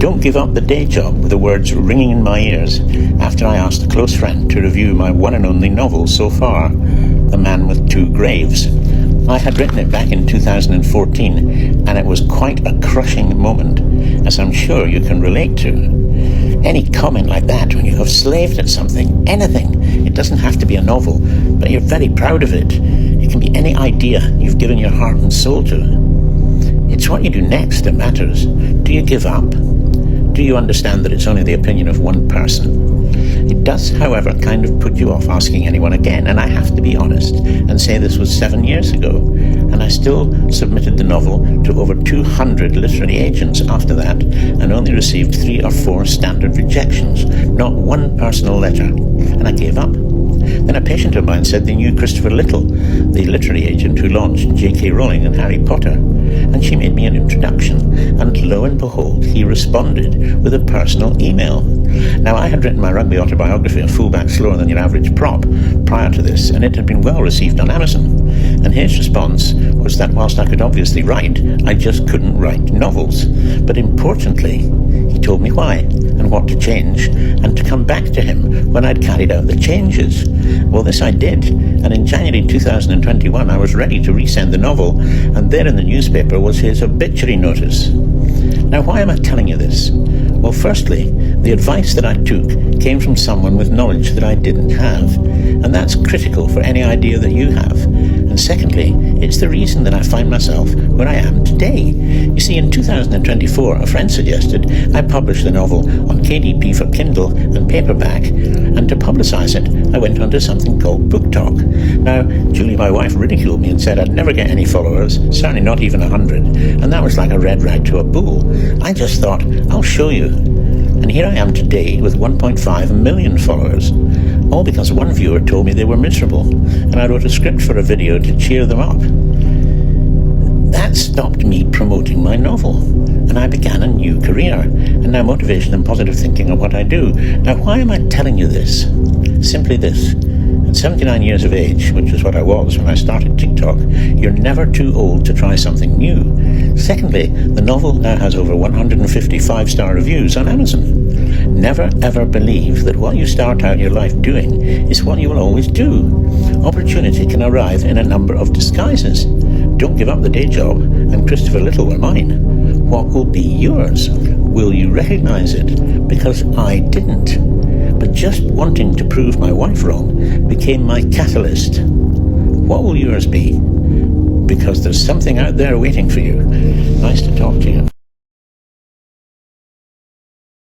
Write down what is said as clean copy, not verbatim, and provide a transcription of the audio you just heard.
Don't give up the day job were the words ringing in my ears after I asked a close friend to review my one and only novel so far, The Man with Two Graves. I had written it back in 2014, and it was quite a crushing moment, as I'm sure you can relate to. Any comment like that when you have slaved at something, anything, it doesn't have to be a novel, but you're very proud of it. It can be any idea you've given your heart and soul to. It's what you do next that matters. Do you give up? Do you understand that it's only the opinion of one person? It does, however, kind of put you off asking anyone again, and I have to be honest and say this was 7 years ago, and I still submitted the novel to over 200 literary agents after that, and only received 3 or 4 standard rejections, not one personal letter, and I gave up. Then a patient of mine said they knew Christopher Little, the literary agent who launched J.K. Rowling and Harry Potter, and she made me an introduction, and lo and behold, he responded with a personal email. Now, I had written my rugby autobiography, A Fullback Slower Than Your Average Prop, prior to this, and it had been well received on Amazon. And his response was that whilst I could obviously write, I just couldn't write novels. But importantly, he told me why, and what to change, and to come back to him when I'd carried out the changes. Well, this I did, and in January 2021 I was ready to resend the novel, and there in the newspaper was his obituary notice. Now, why am I telling you this? Well, firstly, the advice that I took came from someone with knowledge that I didn't have, and that's critical for any idea that you have. And secondly, it's the reason that I find myself where I am today. You see, in 2024, a friend suggested I publish the novel on KDP for Kindle and paperback, and to publicise it, I went onto something called Book Talk. Now, Julie, my wife, ridiculed me and said I'd never get any followers, certainly not even 100, and that was like a red rag to a bull. I just thought, I'll show you. And here I am today with 1.5 million followers, all because one viewer told me they were miserable, and I wrote a script for a video to cheer them up. That stopped me promoting my novel, and I began a new career, and now motivation and positive thinking are what I do. Now, why am I telling you this? Simply this. At 79 years of age, which is what I was when I started TikTok, you're never too old to try something new. Secondly, the novel now has over 150 5-star reviews on Amazon. Never ever believe that what you start out your life doing is what you will always do. Opportunity can arrive in a number of disguises. Don't give up the day job, and Christopher Little were mine. What will be yours? Will you recognize it? Because I didn't. But just wanting to prove my wife wrong became my catalyst. What will yours be? Because there's something out there waiting for you. Nice to talk to you.